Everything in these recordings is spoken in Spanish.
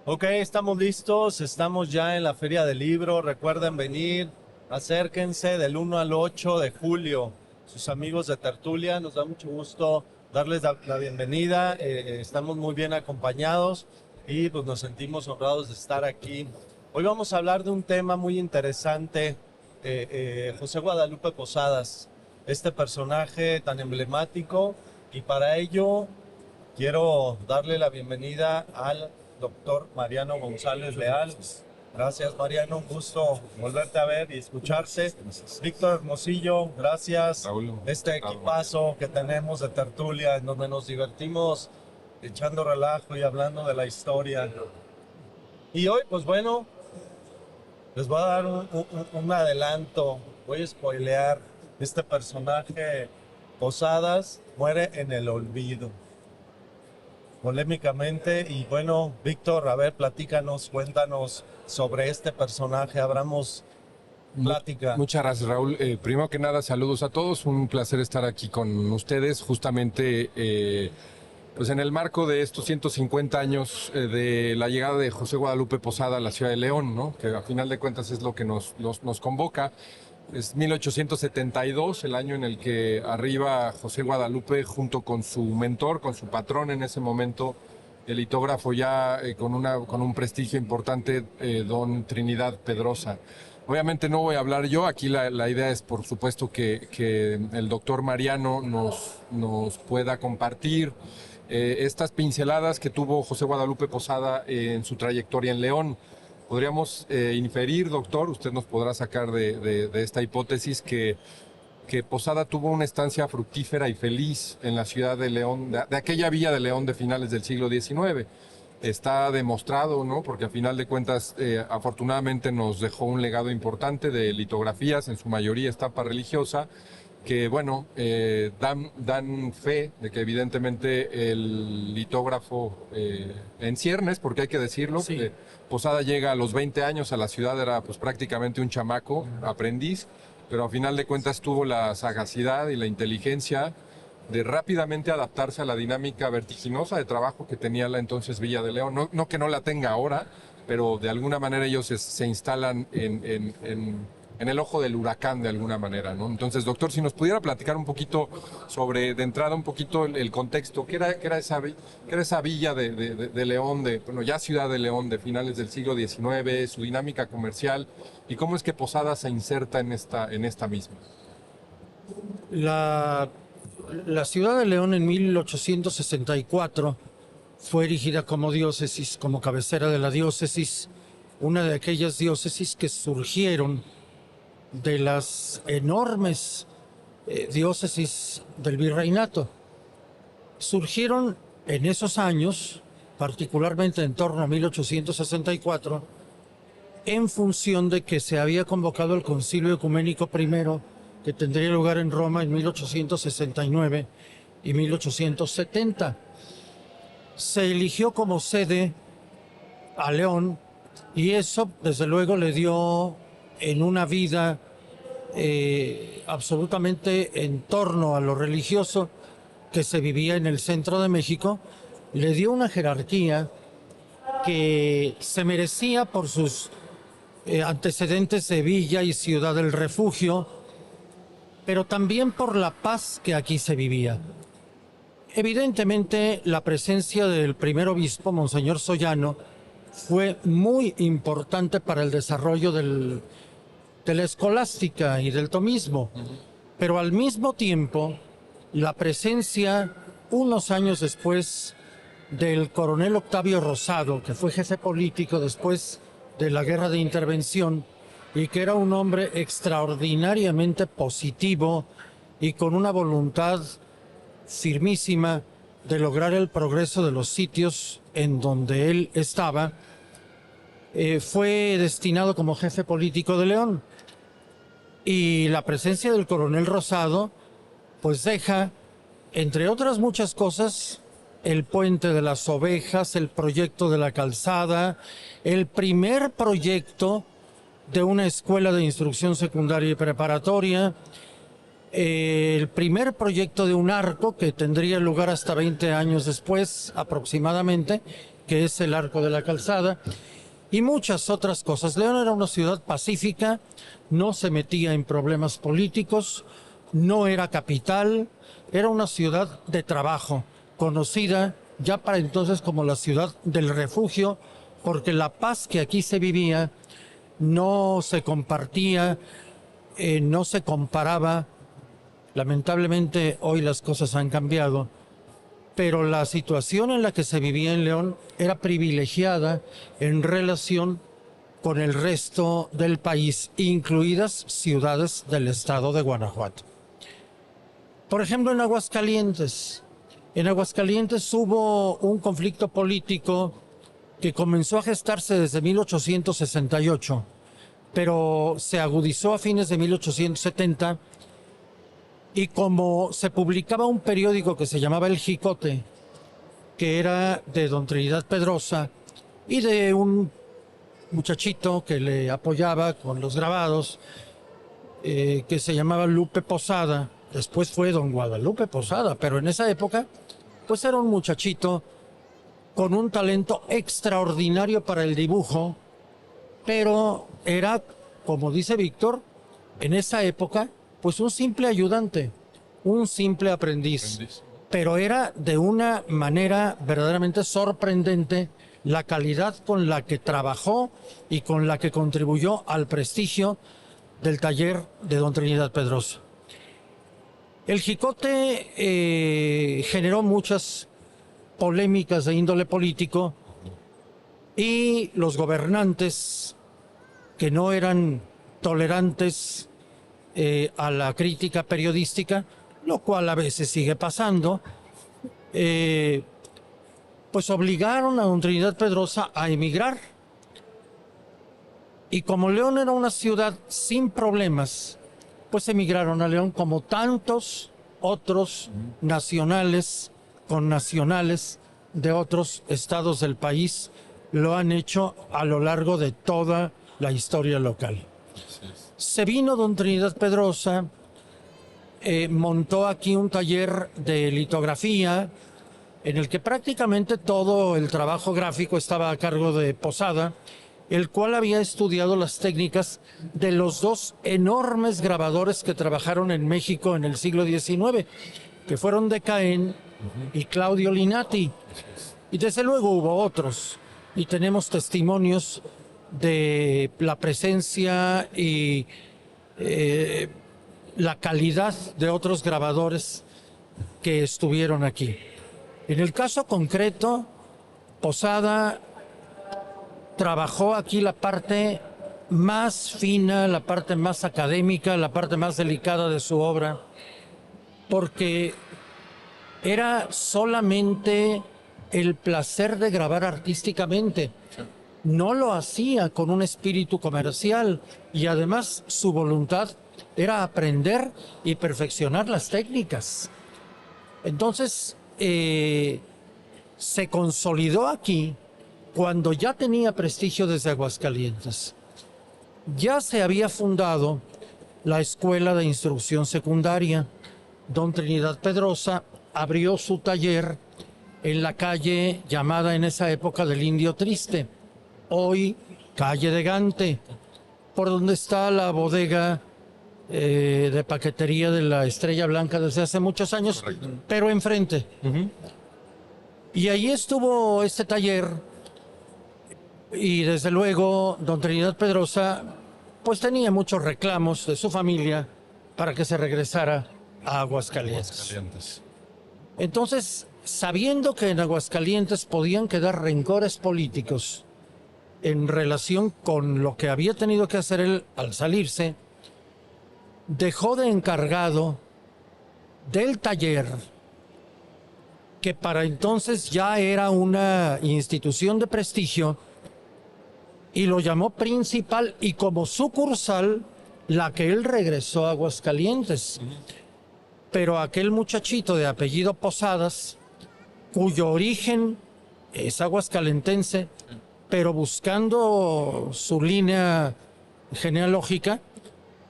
Ok, estamos listos, estamos ya en la Feria del Libro. Recuerden venir, acérquense del 1 al 8 de julio. Sus amigos de Tertulia, nos da mucho gusto darles la bienvenida. Estamos muy bien acompañados y pues nos sentimos honrados de estar aquí. Hoy vamos a hablar de un tema muy interesante, José Guadalupe Posadas, este personaje tan emblemático, y para ello quiero darle la bienvenida al doctor Mariano González Leal. Gracias, Mariano, un gusto volverte a ver y escucharte. Víctor Hermosillo, gracias. Raúl, Este equipazo que tenemos de tertulia, en donde nos divertimos echando relajo y hablando de la historia. Y hoy, pues bueno, les voy a dar un adelanto, voy a spoilear. Este personaje, Posadas, muere en el olvido, polémicamente. Y bueno, Víctor, a ver, platícanos, cuéntanos sobre este personaje, abramos plática. Muchas gracias, Raúl. Primero que nada, saludos a todos. Un placer estar aquí con ustedes. Justamente, pues en el marco de estos 150 años de la llegada de José Guadalupe Posada a la ciudad de León, ¿no? Que a final de cuentas es lo que nos convoca. Es 1872, el año en el que arriba José Guadalupe junto con su mentor, con su patrón en ese momento, el litógrafo ya con un prestigio importante, don Trinidad Pedrosa. Obviamente no voy a hablar yo, aquí la idea es por supuesto que el doctor Mariano nos pueda compartir estas pinceladas que tuvo José Guadalupe Posada en su trayectoria en León. Podríamos inferir, doctor, usted nos podrá sacar de esta hipótesis que Posada tuvo una estancia fructífera y feliz en la ciudad de León, de aquella villa de León de finales del siglo XIX. Está demostrado, ¿no? Porque a final de cuentas, afortunadamente nos dejó un legado importante de litografías, en su mayoría estampa religiosa, que bueno, dan fe de que evidentemente el litógrafo en ciernes, porque hay que decirlo, Sí. Posada llega a los 20 años a la ciudad, era pues prácticamente un chamaco, aprendiz, pero a final de cuentas tuvo la sagacidad y la inteligencia de rápidamente adaptarse a la dinámica vertiginosa de trabajo que tenía la entonces Villa de León. No que no la tenga ahora, pero de alguna manera ellos se instalan en el ojo del huracán de alguna manera, ¿no? Entonces, doctor, si nos pudiera platicar un poquito sobre, de entrada, un poquito el contexto, ¿qué era esa villa de León, bueno, ya ciudad de León de finales del siglo XIX, su dinámica comercial, y cómo es que Posada se inserta en esta misma? La, la ciudad de León en 1864 fue erigida como diócesis, como cabecera de la diócesis, una de aquellas diócesis que surgieron de las enormes diócesis del virreinato. Surgieron en esos años, particularmente en torno a 1864, en función de que se había convocado el Concilio Ecuménico I, que tendría lugar en Roma en 1869 y 1870. Se eligió como sede a León y eso, desde luego, le dio en una vida absolutamente en torno a lo religioso que se vivía en el centro de México, le dio una jerarquía que se merecía por sus antecedentes de villa y ciudad del refugio, pero también por la paz que aquí se vivía. Evidentemente, la presencia del primer obispo, Monseñor Sollano, fue muy importante para el desarrollo de la escolástica y del tomismo, pero al mismo tiempo, la presencia, unos años después, del coronel Octavio Rosado, que fue jefe político después de la Guerra de Intervención y que era un hombre extraordinariamente positivo y con una voluntad firmísima de lograr el progreso de los sitios en donde él estaba, fue destinado como jefe político de León. Y la presencia del coronel Rosado pues deja, entre otras muchas cosas, el puente de las ovejas, el proyecto de la calzada, el primer proyecto de una escuela de instrucción secundaria y preparatoria, el primer proyecto de un arco que tendría lugar hasta 20 años después aproximadamente, que es el Arco de la Calzada, y muchas otras cosas. León era una ciudad pacífica, no se metía en problemas políticos, no era capital, era una ciudad de trabajo, conocida ya para entonces como la ciudad del refugio, porque la paz que aquí se vivía no se compartía, no se comparaba. Lamentablemente hoy las cosas han cambiado, pero la situación en la que se vivía en León era privilegiada en relación con el resto del país, incluidas ciudades del estado de Guanajuato. Por ejemplo, en Aguascalientes hubo un conflicto político que comenzó a gestarse desde 1868, pero se agudizó a fines de 1870, y como se publicaba un periódico que se llamaba El Jicote, que era de don Trinidad Pedrosa y de un muchachito que le apoyaba con los grabados, que se llamaba Lupe Posada, después fue don Guadalupe Posada, pero en esa época pues era un muchachito con un talento extraordinario para el dibujo, pero era, como dice Víctor, en esa época pues un simple ayudante, un simple aprendiz. Pero era de una manera verdaderamente sorprendente la calidad con la que trabajó y con la que contribuyó al prestigio del taller de don Trinidad Pedrosa. El Jicote generó muchas polémicas de índole político, y los gobernantes, que no eran tolerantes a la crítica periodística, lo cual a veces sigue pasando, pues obligaron a don Trinidad Pedrosa a emigrar. Y como León era una ciudad sin problemas, pues emigraron a León como tantos otros nacionales, connacionales de otros estados del país lo han hecho a lo largo de toda la historia local. Se vino don Trinidad Pedrosa, montó aquí un taller de litografía en el que prácticamente todo el trabajo gráfico estaba a cargo de Posada, el cual había estudiado las técnicas de los dos enormes grabadores que trabajaron en México en el siglo XIX, que fueron de Caen y Claudio Linati. Y desde luego hubo otros, y tenemos testimonios de la presencia y la calidad de otros grabadores que estuvieron aquí. En el caso concreto, Posada trabajó aquí la parte más fina, la parte más académica, la parte más delicada de su obra, porque era solamente el placer de grabar artísticamente. No lo hacía con un espíritu comercial, y además su voluntad era aprender y perfeccionar las técnicas. Entonces, se consolidó aquí cuando ya tenía prestigio desde Aguascalientes. Ya se había fundado la Escuela de Instrucción Secundaria. Don Trinidad Pedrosa abrió su taller en la calle llamada en esa época del Indio Triste, hoy calle de Gante, por donde está la bodega de paquetería de la Estrella Blanca desde hace muchos años. Correcto. Pero enfrente. Y ahí estuvo este taller, y desde luego don Trinidad Pedrosa pues tenía muchos reclamos de su familia para que se regresara a Aguascalientes. Entonces, sabiendo que en Aguascalientes podían quedar rencores políticos en relación con lo que había tenido que hacer él al salirse, dejó de encargado del taller, que para entonces ya era una institución de prestigio, y lo llamó principal, y como sucursal la que él regresó a Aguascalientes. Pero aquel muchachito de apellido Posadas, cuyo origen es aguascalentense, pero buscando su línea genealógica,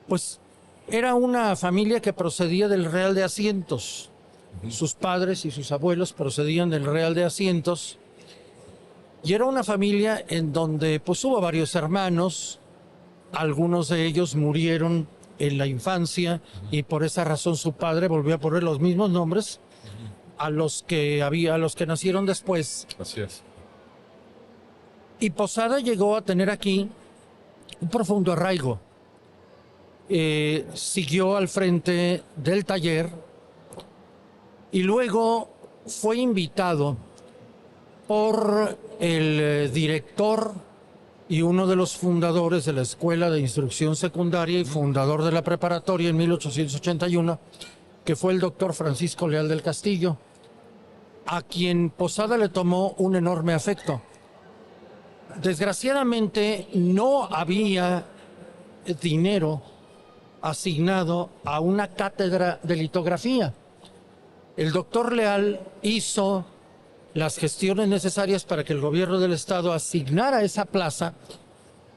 pues Era una familia que procedía del Real de Asientos. Sus padres y sus abuelos procedían del Real de Asientos. Y era una familia en donde pues hubo varios hermanos. Algunos de ellos murieron en la infancia y por esa razón su padre volvió a poner los mismos nombres a los que nacieron después. Así es. Y Posada llegó a tener aquí un profundo arraigo. Siguió al frente del taller y luego fue invitado por el director y uno de los fundadores de la Escuela de Instrucción Secundaria y fundador de la preparatoria en 1881, que fue el doctor Francisco Leal del Castillo, a quien Posada le tomó un enorme afecto. Desgraciadamente no había dinero asignado a una cátedra de litografía. El doctor Leal hizo las gestiones necesarias para que el gobierno del estado asignara esa plaza,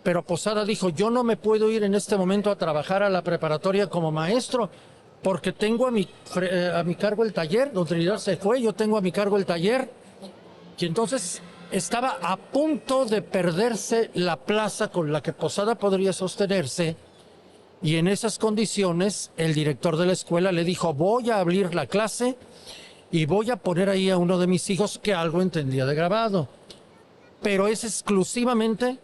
pero Posada dijo, yo no me puedo ir en este momento a trabajar a la preparatoria como maestro, porque tengo a mi cargo el taller. Don Trinidad se fue, yo tengo a mi cargo el taller, y entonces estaba a punto de perderse la plaza con la que Posada podría sostenerse, y en esas condiciones el director de la escuela le dijo, voy a abrir la clase y voy a poner ahí a uno de mis hijos que algo entendía de grabado, pero es exclusivamente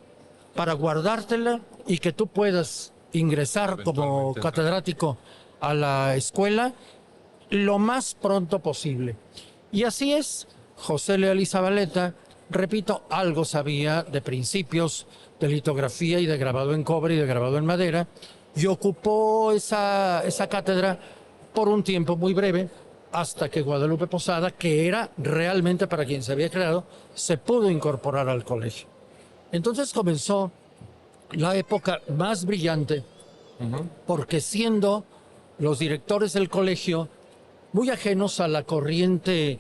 para guardártela y que tú puedas ingresar como catedrático a la escuela lo más pronto posible. Y así es, José Leal y Zabaleta, repito, algo sabía de principios de litografía y de grabado en cobre y de grabado en madera, y ocupó esa cátedra por un tiempo muy breve, hasta que Guadalupe Posada, que era realmente para quien se había creado, se pudo incorporar al colegio. Entonces comenzó la época más brillante, porque siendo los directores del colegio muy ajenos a la corriente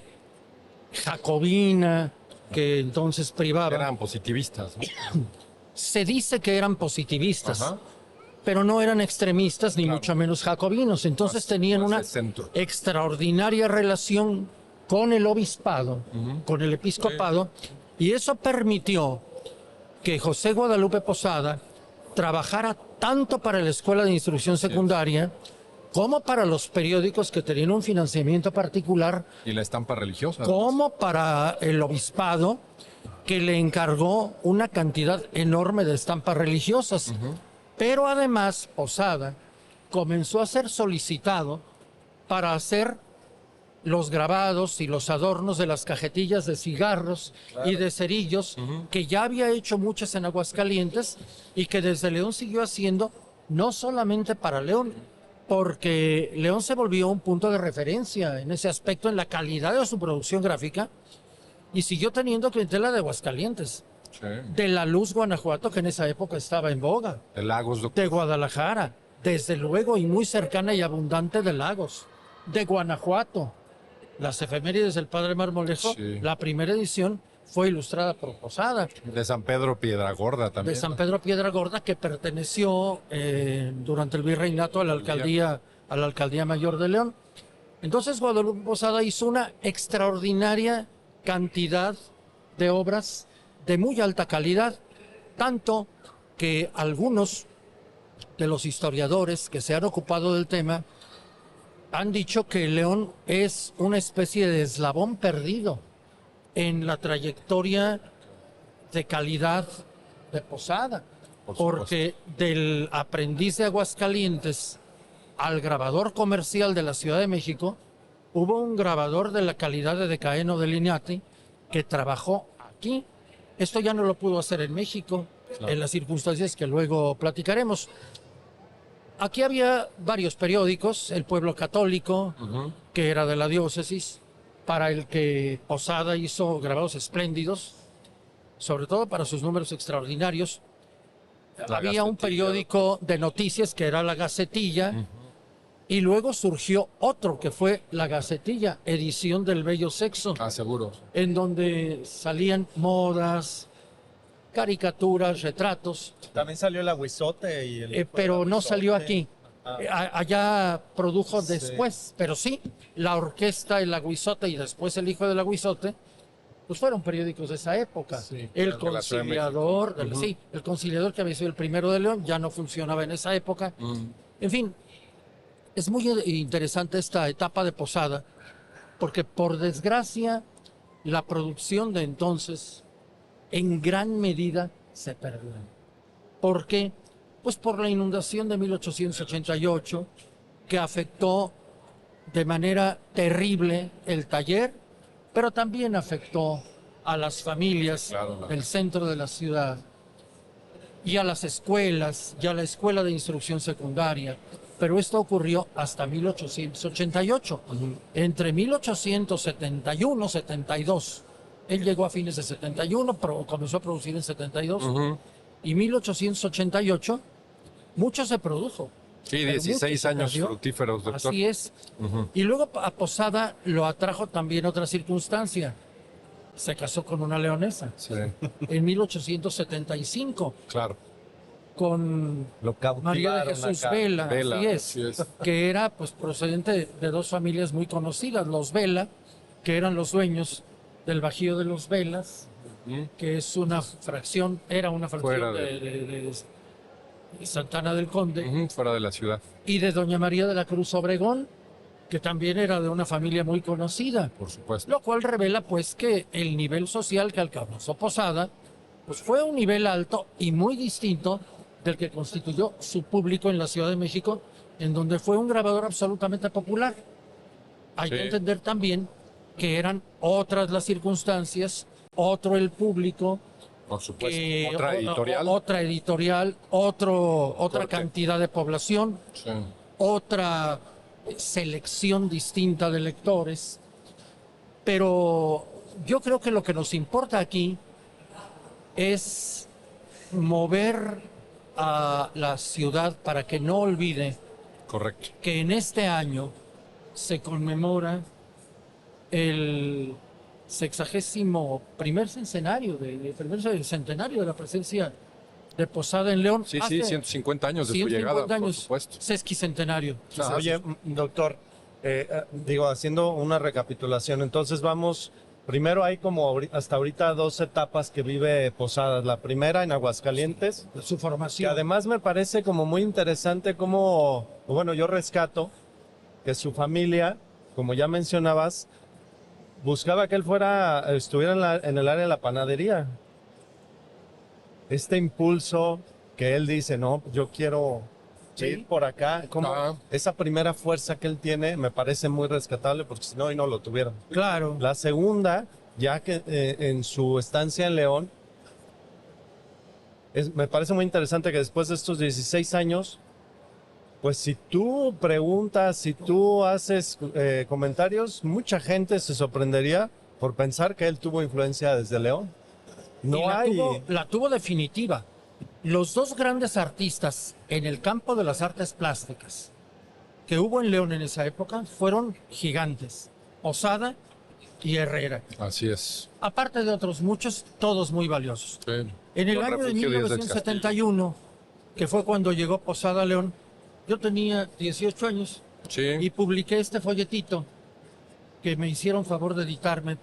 jacobina que entonces privaba. Eran positivistas, ¿no? Se dice que eran positivistas. Ajá. Pero no eran extremistas ni mucho menos jacobinos. Entonces tenían una extraordinaria relación con el obispado, con el episcopado, y eso permitió que José Guadalupe Posada trabajara tanto para la Escuela de Instrucción Secundaria como para los periódicos que tenían un financiamiento particular. Y la estampa religiosa. Como para el obispado, que le encargó una cantidad enorme de estampas religiosas. Pero además, Posada comenzó a ser solicitado para hacer los grabados y los adornos de las cajetillas de cigarros y de cerillos, que ya había hecho muchas en Aguascalientes y que desde León siguió haciendo, no solamente para León, porque León se volvió un punto de referencia en ese aspecto, en la calidad de su producción gráfica, y siguió teniendo clientela de Aguascalientes. Sí. De La Luz, Guanajuato, que en esa época estaba en boga. De Lagos. De Guadalajara, desde luego, y muy cercana y abundante de Lagos. De Guanajuato. Las efemérides del Padre Marmolejo, la primera edición fue ilustrada por Posada. De San Pedro Piedragorda también. De San Pedro Piedragorda, que perteneció durante el virreinato a la alcaldía mayor de León. Entonces Guadalupe Posada hizo una extraordinaria cantidad de obras de muy alta calidad, tanto que algunos de los historiadores que se han ocupado del tema han dicho que León es una especie de eslabón perdido en la trayectoria de calidad de Posada, porque del aprendiz de Aguascalientes al grabador comercial de la Ciudad de México, hubo un grabador de la calidad de Decaeno de Lignati que trabajó aquí. Esto ya no lo pudo hacer en México, en las circunstancias que luego platicaremos. Aquí había varios periódicos, El Pueblo Católico, que era de la diócesis, para el que Posada hizo grabados espléndidos, sobre todo para sus números extraordinarios. Había un periódico de noticias que era La Gacetilla, y luego surgió otro que fue La Gacetilla, edición del Bello Sexo. Ah, seguro. En donde salían modas, caricaturas, retratos. También salió el Aguizote. Pero no salió aquí. Allá produjo después, pero sí, la orquesta, el Aguizote y después el hijo del Aguizote, pues fueron periódicos de esa época. Sí, el de la Ciudad de Conciliador, México. sí, el Conciliador que había sido el primero de León, ya no funcionaba en esa época. En fin, es muy interesante esta etapa de Posada, porque por desgracia la producción de entonces en gran medida se perdió. ¿Por qué? Pues por la inundación de 1888, que afectó de manera terrible el taller, pero también afectó a las familias del centro de la ciudad y a las escuelas y a la escuela de instrucción secundaria. Pero esto ocurrió hasta 1888. Entre 1871 y 72, él llegó a fines de 71, pero comenzó a producir en 72, y 1888, mucho se produjo. Sí, pero 16 mucho se años perdió. fructíferos, doctor. Así es. Y luego a Posada lo atrajo también otra circunstancia. Se casó con una leonesa Sí, en 1875 claro. con Lo María de cautivaron Jesús acá. Vela, Vela, así así es. que era pues procedente de dos familias muy conocidas, los Vela, que eran los dueños del Bajío de los Velas, que es una fracción, era una fracción Fuera de Santana del Conde, Fuera de la ciudad, y de Doña María de la Cruz Obregón, que también era de una familia muy conocida, por supuesto. lo cual revela pues que el nivel social que alcanzó Posada pues fue un nivel alto y muy distinto del que constituyó su público en la Ciudad de México, en donde fue un grabador absolutamente popular. Hay Sí. que entender también que eran otras las circunstancias, otro el público, Por supuesto. que Otra editorial. otra editorial, otra Corte. cantidad de población, Sí. otra selección distinta de lectores. Pero yo creo que lo que nos importa aquí es mover a la ciudad para que no olvide Correcto. que en este año se conmemora el 61º centenario de la presencia de Posada en León. Sí, Hace 150 años de su 150 llegada, por años, supuesto. sesquicentenario. Oye, doctor, digo, haciendo una recapitulación, entonces vamos, primero hay como hasta ahorita dos etapas que vive Posadas. La primera en Aguascalientes, Su que formación. además me parece como muy interesante como, bueno, yo rescato que su familia, como ya mencionabas, buscaba que él estuviera en el área de la panadería. Este impulso que él dice, no, yo quiero ir por acá, como esa primera fuerza que él tiene me parece muy rescatable, porque si no, hoy no lo tuvieron. Claro. La segunda, ya que en su estancia en León, me parece muy interesante que después de estos 16 años, pues si tú preguntas, si tú haces comentarios, mucha gente se sorprendería por pensar que él tuvo influencia desde León. No Y hay. la tuvo definitiva. Los dos grandes artistas en el campo de las artes plásticas que hubo en León en esa época fueron gigantes, Posada y Herrera. Así es. Aparte de otros muchos, todos muy valiosos. Sí. En el Los año de Refugio Díaz del 1971, que fue cuando llegó Posada a León, yo tenía 18 años Sí. y publiqué este folletito que me hicieron favor de editarme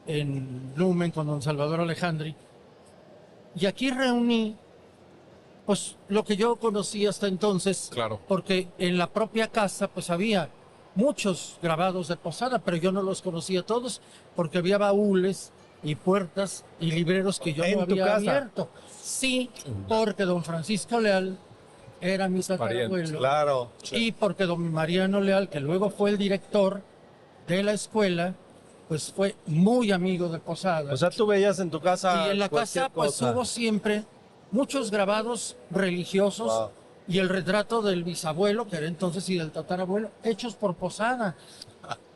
en Lumen con don Salvador Alejandri. Y aquí reuní pues lo que yo conocí hasta entonces, Claro. porque en la propia casa pues había muchos grabados de Posada, pero yo no los conocía todos porque había baúles y puertas y libreros que yo ¿En no tu había casa? abierto. Sí, porque don Francisco Leal era mi tatarabuelo. Claro. Y porque don Mariano Leal, que luego fue el director de la escuela, pues fue muy amigo de Posada. O sea, tú veías en tu casa. Y en la cualquier casa pues cosa. hubo siempre muchos grabados religiosos Wow. y el retrato del bisabuelo, que era entonces, y del tatarabuelo, hechos por Posada.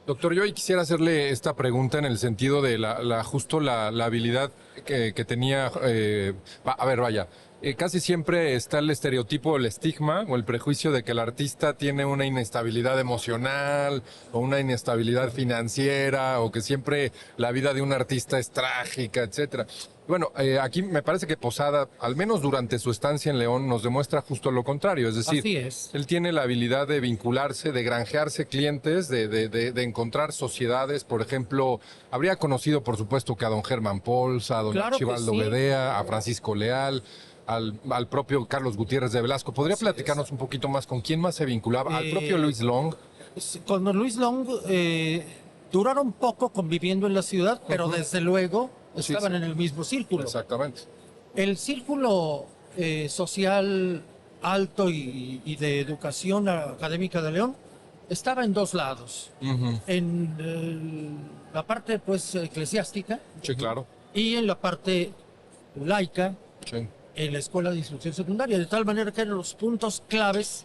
Doctor, yo hoy quisiera hacerle esta pregunta en el sentido de justo la habilidad que tenía. A ver, vaya. casi siempre está el estereotipo, el estigma o el prejuicio de que el artista tiene una inestabilidad emocional o una inestabilidad financiera o que siempre la vida de un artista es trágica, etcétera. Bueno, aquí me parece que Posada, al menos durante su estancia en León, nos demuestra justo lo contrario. Es decir, Así es. él tiene la habilidad de vincularse, de granjearse clientes, de encontrar sociedades. Por ejemplo, habría conocido, por supuesto, que a don Germán Pols, a don Claro que Archibaldo sí. Bedea, a Francisco Leal, al propio Carlos Gutiérrez de Velasco. ¿Podría platicarnos un poquito más con quién más se vinculaba? Al propio Luis Long. Con don Luis Long duraron poco conviviendo en la ciudad, pero desde luego Sí, estaban sí. en el mismo círculo. Exactamente. El círculo social alto y de educación académica de León estaba en dos lados. Ujú. En la parte pues eclesiástica Sí, claro. y en la parte laica Sí. en la escuela de instrucción secundaria, de tal manera que eran los puntos claves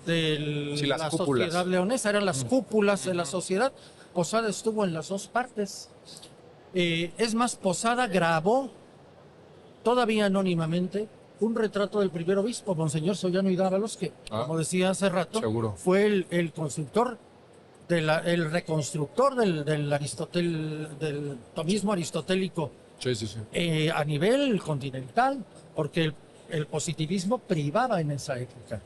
de Sí, las la cúpulas. sociedad leonesa, eran las cúpulas de la sociedad. Posada estuvo en las dos partes. Es más, Posada grabó, todavía anónimamente, un retrato del primer obispo, Monseñor Sollano y Dávalos, que, como decía hace rato, Seguro. fue el constructor, el reconstructor del tomismo aristotélico Sí, sí, sí. a nivel continental, porque el positivismo privaba en esa época.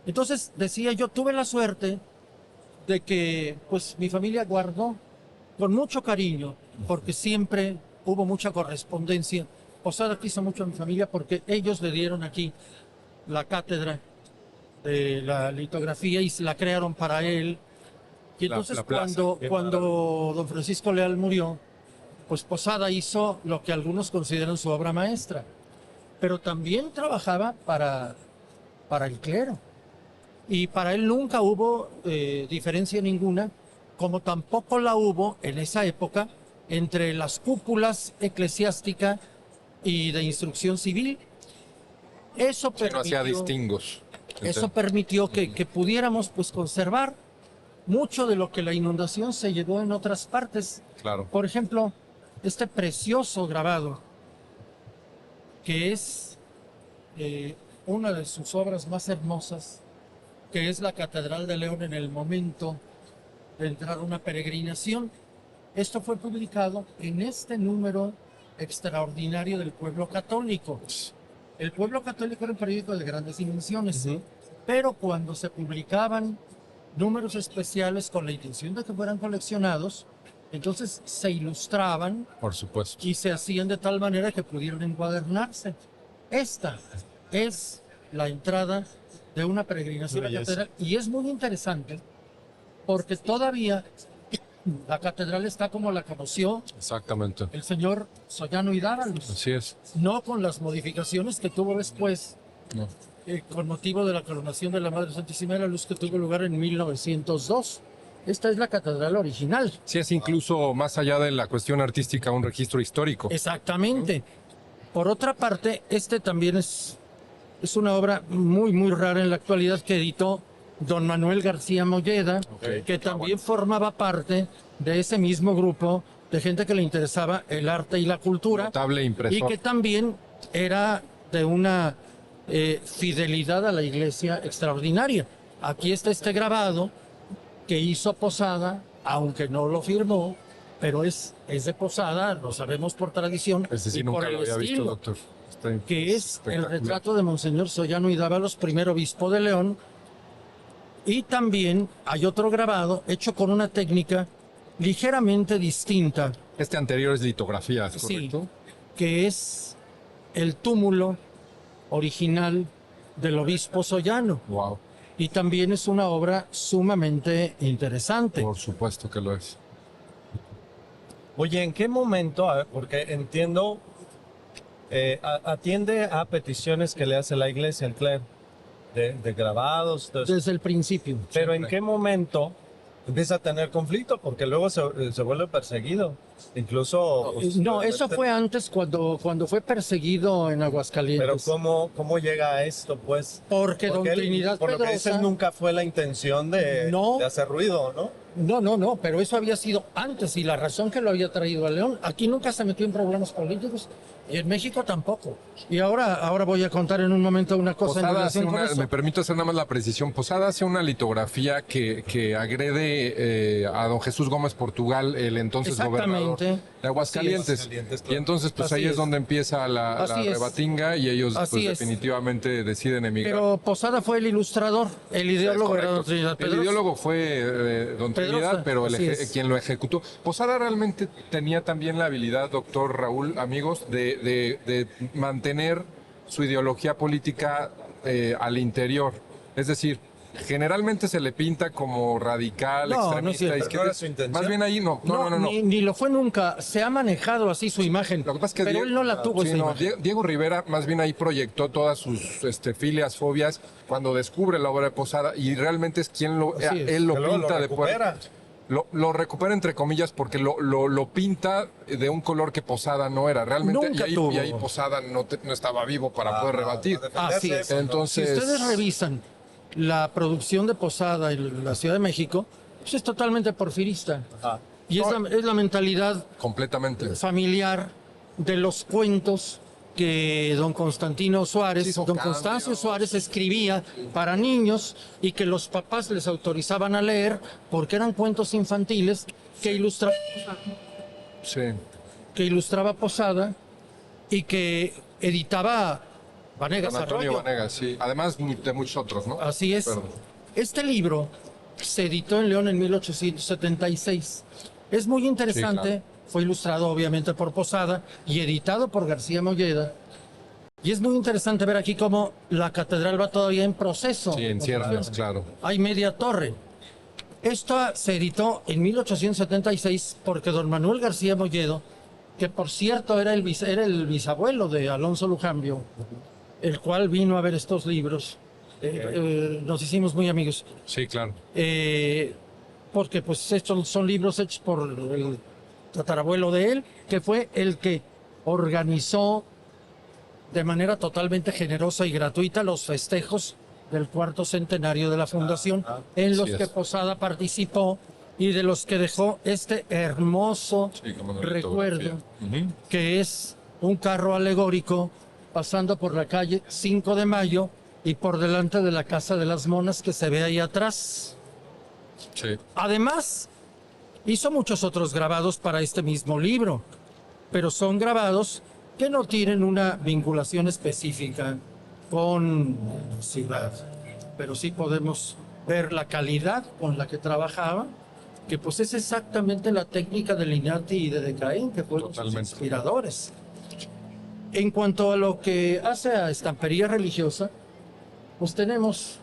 Entonces, decía yo, tuve la suerte de que pues mi familia guardó con mucho cariño, porque siempre hubo mucha correspondencia. Posada quiso mucho a mi familia porque ellos le dieron aquí la cátedra de la litografía y se la crearon para él. Y entonces la plaza. cuando don Francisco Leal murió, pues Posada hizo lo que algunos consideran su obra maestra, pero también trabajaba para el clero. Y para él nunca hubo diferencia ninguna, como tampoco la hubo en esa época entre las cúpulas eclesiástica y de instrucción civil. Eso Sí, no hacía permitió, distingos. eso permitió que pudiéramos pues conservar mucho de lo que la inundación se llevó en otras partes. Claro. Por ejemplo, este precioso grabado, que es una de sus obras más hermosas, que es la Catedral de León en el momento de entrar a una peregrinación. Esto fue publicado en este número extraordinario del Pueblo Católico. El Pueblo Católico era un periódico de grandes dimensiones, pero cuando se publicaban números especiales con la intención de que fueran coleccionados, entonces se ilustraban Por supuesto. y se hacían de tal manera que pudieran encuadernarse. Esta es la entrada de una peregrinación a la catedral y es muy interesante porque todavía la catedral está como la conoció Exactamente. el señor Sollano y Dávalos, Así es. no con las modificaciones que tuvo después No. con motivo de la coronación de la Madre Santísima de la Luz que tuvo lugar en 1902. Esta es la catedral original. Sí, es incluso más allá de la cuestión artística un registro histórico. Exactamente. Por otra parte, este también es una obra muy, muy rara en la actualidad que editó don Manuel García Molleda, que también formaba parte de ese mismo grupo de gente que le interesaba el arte y la cultura. Notable Y impresor. que también era de una fidelidad a la iglesia extraordinaria. Aquí está este grabado que hizo Posada, aunque no lo firmó, pero es de Posada, lo sabemos por tradición Es decir, y por nunca el lo había visto, estilo, doctor. Está que es el espectacular. retrato de Monseñor Sollano y Dávalos, primer obispo de León. Y también hay otro grabado hecho con una técnica ligeramente distinta, Este anterior es litografía, ¿es sí, correcto? que es el túmulo original del obispo Sollano. Wow. Y también es una obra sumamente interesante. Por supuesto que lo es. Oye, ¿en qué momento? A ver, porque entiendo, atiende a peticiones que le hace la iglesia, el clero, de grabados, todo eso. Desde el principio. Pero ¿en qué momento empieza a tener conflicto? Porque luego se vuelve perseguido. Incluso... pues, No, eso fue antes cuando fue perseguido en Pero Aguascalientes. ¿cómo llega a esto, pues? Porque don él, Trinidad por lo que Pedrosa dicen, nunca fue la intención de No. hacer ruido, ¿no? No, pero eso había sido antes y la razón que lo había traído a León. Aquí nunca se metió en problemas políticos y en México tampoco. Y ahora voy a contar en un momento una cosa en Posada hace relación con eso. me permito hacer nada más la precisión. Posada hace una litografía que agrede a don Jesús Gómez Portugal, el entonces gobernador Exactamente. de Aguascalientes. Así es. Y entonces, pues Así ahí es es. donde empieza la Así es. rebatinga y ellos Así pues es. definitivamente deciden emigrar. Pero Posada fue el ilustrador, el ideólogo era don Trinidad El Pedrosa. ideólogo fue don Pedrosa, Trinidad, pero así es. quien lo ejecutó. Posada realmente tenía también la habilidad, doctor Raúl, amigos, de mantener su ideología política al interior. Es decir, generalmente se le pinta como radical, No, no es extremista, cierto. izquierdista. ¿No era su intención? Más bien ahí no. Ni lo fue nunca. Se ha manejado así su imagen. Lo que pasa es que pero Diego, él no la tuvo sí, esa no, imagen. Diego Rivera más bien ahí proyectó todas sus filias, fobias, cuando descubre la obra de Posada y realmente es quien Así es. él lo Que luego pinta de recupera. Lo recupera entre comillas porque lo pinta de un color que Posada no era. Realmente, Nunca y ahí, tuvo. y ahí Posada no estaba vivo para poder rebatir. Así es. Entonces, Si ustedes revisan la producción de Posada en la Ciudad de México, pues es totalmente porfirista. Ajá. Y es la mentalidad completamente. familiar de los cuentos que don Constantino Suárez, Sí, son don cambios. Constancio Suárez escribía para niños y que los papás les autorizaban a leer porque eran cuentos infantiles Sí. que ilustraba Posada y que editaba Vanegas Don Antonio Arroyo. Vanegas, sí. Además de muchos otros, ¿no? Así es. Perdón. Este libro se editó en León en 1876. Es muy interesante, Sí, claro. fue ilustrado obviamente por Posada y editado por García Molleda. Y es muy interesante ver aquí cómo la catedral va todavía en proceso. Sí, en ciernes, claro. Hay media torre. Esta se editó en 1876 porque don Manuel García Molledo, que por cierto era el bisabuelo de Alonso Lujambio, el cual vino a ver estos libros. Nos hicimos muy amigos. Sí, claro. Porque pues estos son libros hechos por el tatarabuelo de él, que fue el que organizó de manera totalmente generosa y gratuita los festejos del cuarto centenario de la fundación, en los Así que es. Posada participó y de los que dejó este hermoso Sí, como no, recuerdo, litografía. Ujú. que es un carro alegórico pasando por la calle 5 de Mayo y por delante de la Casa de las Monas que se ve ahí atrás. Sí. Además, hizo muchos otros grabados para este mismo libro, pero son grabados que no tienen una vinculación específica con ciudad. Pero sí podemos ver la calidad con la que trabajaba, que pues es exactamente la técnica de Linati y de Decaen, que fueron sus Totalmente. inspiradores. En cuanto a lo que hace a estampería religiosa, pues tenemos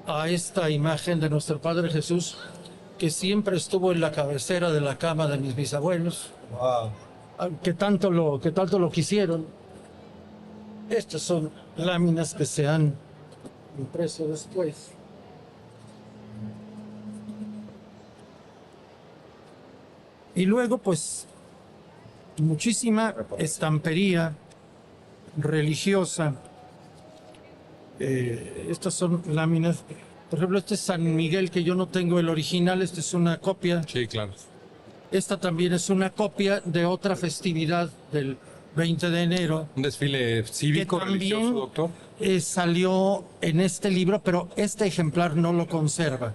a esta imagen de nuestro Padre Jesús, que siempre estuvo en la cabecera de la cama de mis bisabuelos, Wow. que tanto lo quisieron. Estas son láminas que se han impreso después. Y luego, pues, muchísima estampería religiosa. Estas son láminas. Por ejemplo, este es San Miguel, que yo no tengo el original, esta es una copia. Sí, claro. Esta también es una copia de otra festividad del 20 de enero. Un desfile cívico, Que también- religioso, doctor. Salió en este libro, pero este ejemplar no lo conserva.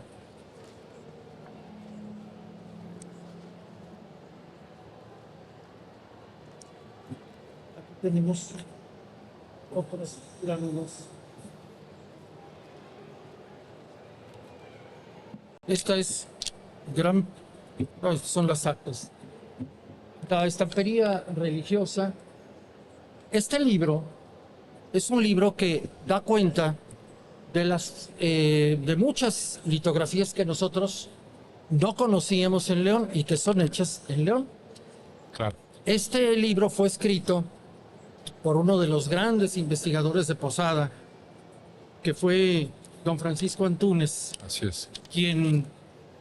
Aquí tenemos otras láminas. Esta es gran... no, estas son las actas. La estampería religiosa. Este libro es un libro que da cuenta de muchas litografías que nosotros no conocíamos en León y que son hechas en León. Claro. Este libro fue escrito por uno de los grandes investigadores de Posada, que fue don Francisco Antúnez, Así es. quien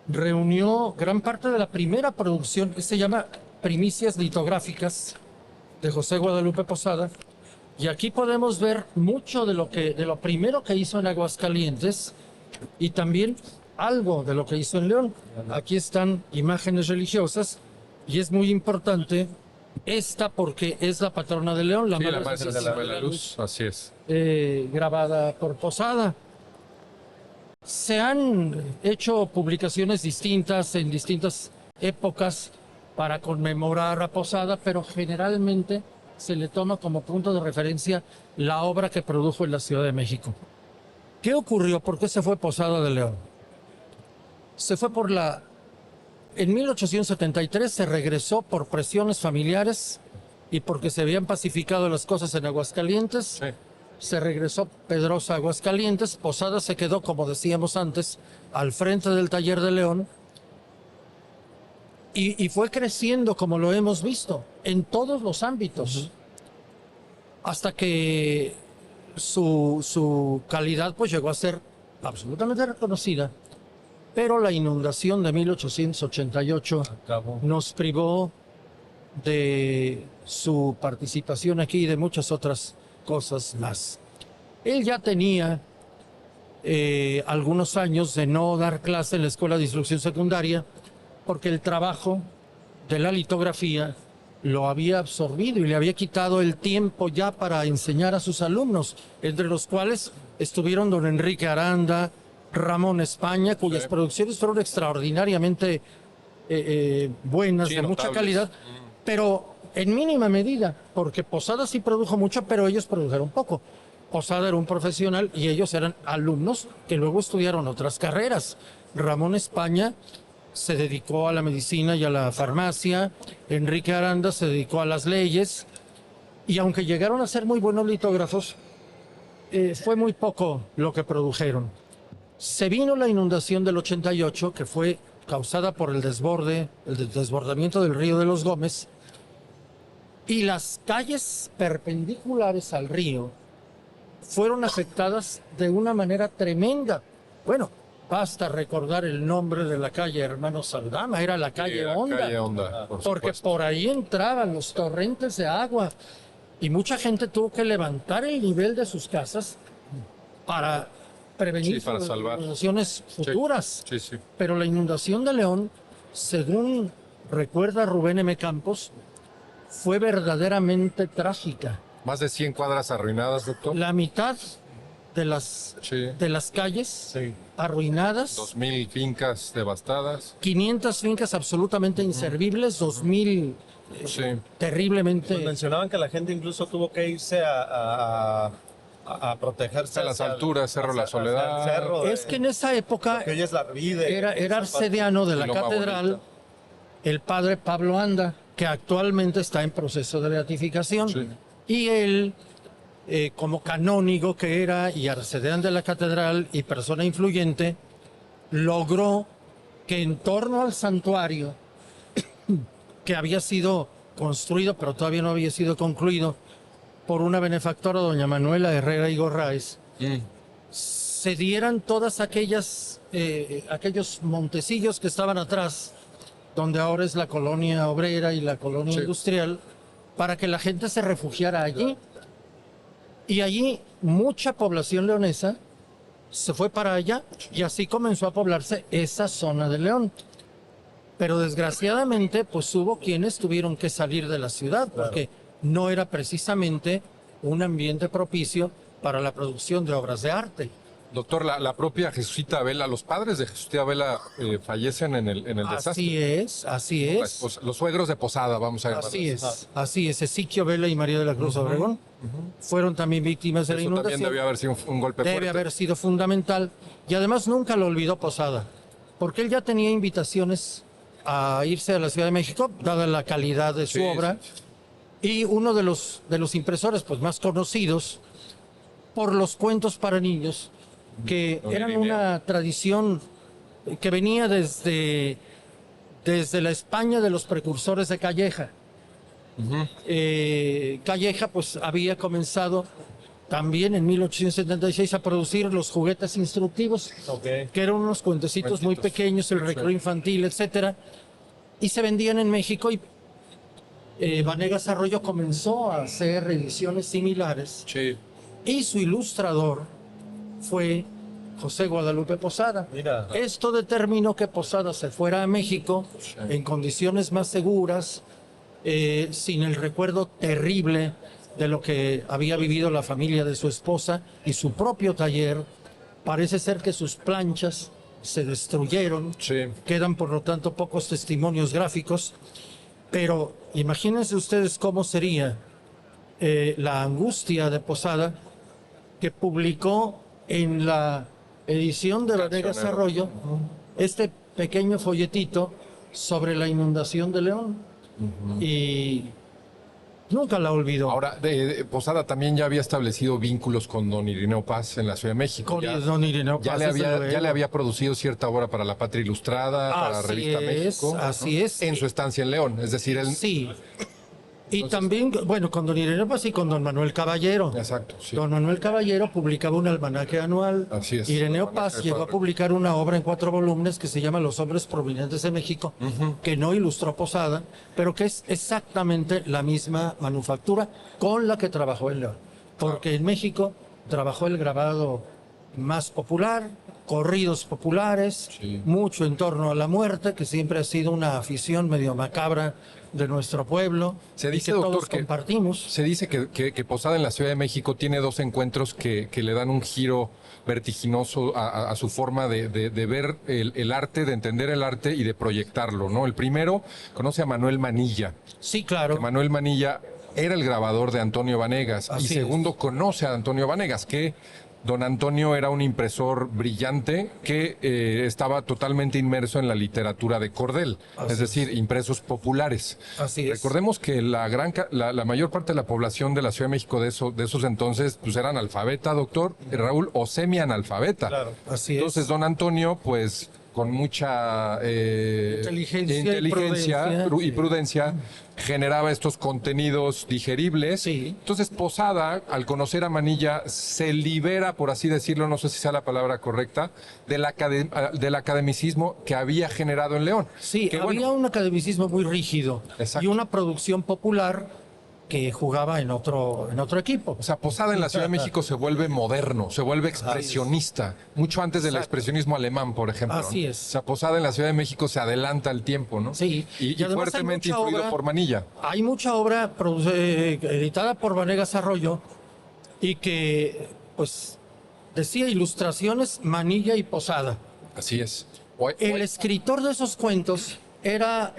reunió gran parte de la primera producción que se llama Primicias Litográficas de José Guadalupe Posada. Y aquí podemos ver mucho de lo primero que hizo en Aguascalientes y también algo de lo que hizo en León. Aquí están imágenes religiosas y es muy importante esta porque es la patrona de León, la Sí, la Madre Madre Santísima de la Luz, así es. grabada por Posada. Se han hecho publicaciones distintas en distintas épocas para conmemorar a Posada, pero generalmente se le toma como punto de referencia la obra que produjo en la Ciudad de México. ¿Qué ocurrió? ¿Por qué se fue Posada de León? Se fue En 1873 se regresó por presiones familiares y porque se habían pacificado las cosas en Aguascalientes. Sí. Se regresó Pedrosa a Aguascalientes. Posada se quedó, como decíamos antes, al frente del taller de León. Y fue creciendo, como lo hemos visto, en todos los ámbitos. Hasta que su calidad pues llegó a ser absolutamente reconocida. Pero la inundación de 1888 nos privó de su participación aquí y de muchas otras cosas más. Él ya tenía algunos años de no dar clase en la Escuela de Instrucción Secundaria porque el trabajo de la litografía lo había absorbido y le había quitado el tiempo ya para enseñar a sus alumnos, entre los cuales estuvieron don Enrique Aranda, Ramón España, cuyas producciones fueron extraordinariamente buenas, Sí, de mucha notables. calidad, pero en mínima medida, porque Posada sí produjo mucho, pero ellos produjeron poco. Posada era un profesional y ellos eran alumnos que luego estudiaron otras carreras. Ramón España se dedicó a la medicina y a la farmacia, Enrique Aranda se dedicó a las leyes, y aunque llegaron a ser muy buenos litógrafos, fue muy poco lo que produjeron. Se vino la inundación del 88, que fue causada por el desbordamiento del río de los Gómez, y las calles perpendiculares al río fueron afectadas de una manera tremenda. Bueno, basta recordar el nombre de la calle Hermano Saldama, era la calle Honda, Calle Honda, porque supuesto. por ahí entraban los torrentes de agua y mucha gente tuvo que levantar el nivel de sus casas para prevenir Sí, para salvar. inundaciones futuras. Sí, sí. Pero la inundación de León, según recuerda Rubén M. Campos, fue verdaderamente trágica. Más de 100 cuadras arruinadas, doctor. La mitad de las calles Sí. arruinadas, 2.000 fincas devastadas. 500 fincas absolutamente inservibles, 2.000 Sí. terriblemente... Pues mencionaban que la gente incluso tuvo que irse a protegerse A las hacia alturas, Cerro La hacia el Soledad. cerro Es que en esa época que hoy es la Arvide. era arcediano de la Loma catedral Bonita. el padre Pablo Anda, que actualmente está en proceso de beatificación. Sí. Y él, como canónigo que era y arcediano de la catedral y persona influyente, logró que en torno al santuario, que había sido construido, pero todavía no había sido concluido, por una benefactora, doña Manuela Herrera y Gorráez, se dieran todas aquellos montecillos que estaban atrás, donde ahora es la colonia obrera y la colonia Sí. industrial, para que la gente se refugiara allí. Y allí mucha población leonesa se fue para allá y así comenzó a poblarse esa zona de León. Pero desgraciadamente, pues hubo quienes tuvieron que salir de la ciudad porque no era precisamente un ambiente propicio para la producción de obras de arte. Doctor, la propia Jesucita Vela, los padres de Jesucita Vela fallecen en el desastre. Así es, así es. Los suegros de Posada, vamos a llamarlos. Así es. Ezequiel Vela y María de la Cruz Obregón fueron también víctimas de la Eso también inundación. debió haber sido un golpe Debe fuerte. haber sido fundamental. Y además nunca lo olvidó Posada, porque él ya tenía invitaciones a irse a la Ciudad de México, dada la calidad de su Sí, obra. Y uno de los impresores pues, más conocidos por los cuentos para niños, que Don eran Irineo. una tradición que venía desde la España de los precursores de Calleja. Calleja pues había comenzado también en 1876 a producir los juguetes instructivos, que eran unos cuentecitos muy Cuentitos. pequeños, el recreo infantil, etcétera, y se vendían en México. Y Vanegas Arroyo comenzó a hacer ediciones similares Sí. y su ilustrador fue José Guadalupe Posada. Mira. Esto determinó que Posada se fuera a México en condiciones más seguras, sin el recuerdo terrible de lo que había vivido la familia de su esposa y su propio taller. Parece ser que sus planchas se destruyeron, Sí. quedan por lo tanto pocos testimonios gráficos, pero imagínense ustedes cómo sería la angustia de Posada, que publicó en la edición de Vanegas Cancionero. Arroyo este pequeño folletito sobre la inundación de León. Y nunca la olvidó. Ahora, Posada también ya había establecido vínculos con don Irineo Paz en la Ciudad de México. Con Ya, don Irineo ya Paz, le desde había, luego. ya le había producido cierta obra para La Patria Ilustrada, para Así Revista es, México. así es. En su estancia en León. Es decir, él... Sí. Y Entonces- también, bueno, con don Irineo Paz y con don Manuel Caballero. Exacto, sí. Don Manuel Caballero publicaba un almanaque anual. Así es. Ireneo Almanaque Paz de llegó a Cuadro. publicar una obra en 4 volúmenes que se llama Los hombres provenientes de México, que no ilustró Posada, pero que es exactamente la misma manufactura con la que trabajó en León. Porque en México trabajó el grabado más popular, corridos populares, Sí. mucho en torno a la muerte, que siempre ha sido una afición medio macabra de nuestro pueblo, Se y dice, que doctor, todos que- compartimos. Se dice que Posada en la Ciudad de México tiene 2 encuentros que le dan un giro vertiginoso a su forma de ver el arte, de entender el arte y de proyectarlo, ¿no? El primero conoce a Manuel Manilla. Sí, claro. Que Manuel Manilla era el grabador de Antonio Vanegas. Así Y segundo, conoce a Antonio Vanegas, que don Antonio era un impresor brillante que estaba totalmente inmerso en la literatura de cordel, Así es decir, impresos populares. Así es. Recordemos que la mayor parte de la población de la Ciudad de México de esos entonces pues era analfabeta, doctor Raúl, o semi-analfabeta. Claro. Así es. Entonces don Antonio, pues con mucha Inteligencia y prudencia, generaba estos contenidos digeribles. Sí. Entonces Posada, al conocer a Manilla, se libera, por así decirlo, no sé si sea la palabra correcta, del academicismo que había generado en León. Sí, Que, había bueno, un academicismo muy rígido Exacto. y una producción popular que jugaba en otro equipo. o sea, Posada en la Ciudad de México se vuelve moderno, se vuelve expresionista, mucho antes del Exacto. expresionismo alemán, por ejemplo. Así ¿no? es. O sea, Posada en la Ciudad de México se adelanta al tiempo, ¿no? Sí. Y además hay fuertemente mucha influido obra- por Manilla. Hay mucha obra editada por Vanegas Arroyo y que, pues, decía ilustraciones Manilla y Posada. Así es. El escritor de esos cuentos era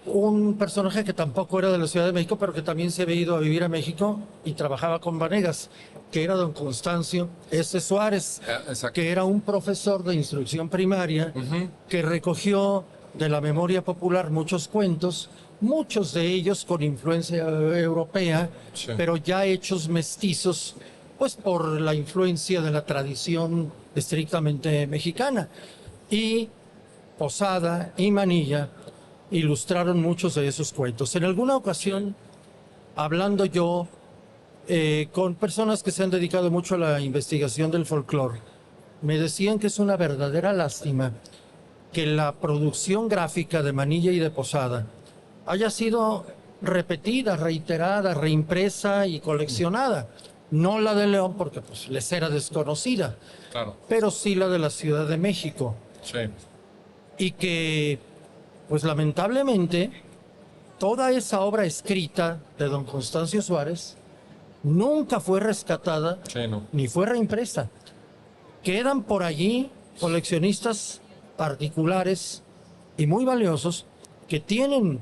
un personaje que tampoco era de la Ciudad de México, pero que también se había ido a vivir a México y trabajaba con Vanegas, que era don Constancio S. Suárez, Exacto. que era un profesor de instrucción primaria que recogió de la memoria popular muchos cuentos, muchos de ellos con influencia europea, Sí. pero ya hechos mestizos, pues por la influencia de la tradición estrictamente mexicana. Y Posada y Manilla ilustraron muchos de esos cuentos. En alguna ocasión, hablando yo con personas que se han dedicado mucho a la investigación del folclore, me decían que es una verdadera lástima que la producción gráfica de Manilla y de Posada haya sido repetida, reiterada, reimpresa y coleccionada. No la de León, porque pues les era desconocida, Claro. pero sí la de la Ciudad de México. Sí. Y que, pues lamentablemente, toda esa obra escrita de don Constancio Suárez nunca fue rescatada Sí, no. ni fue reimpresa. Quedan por allí coleccionistas particulares y muy valiosos que tienen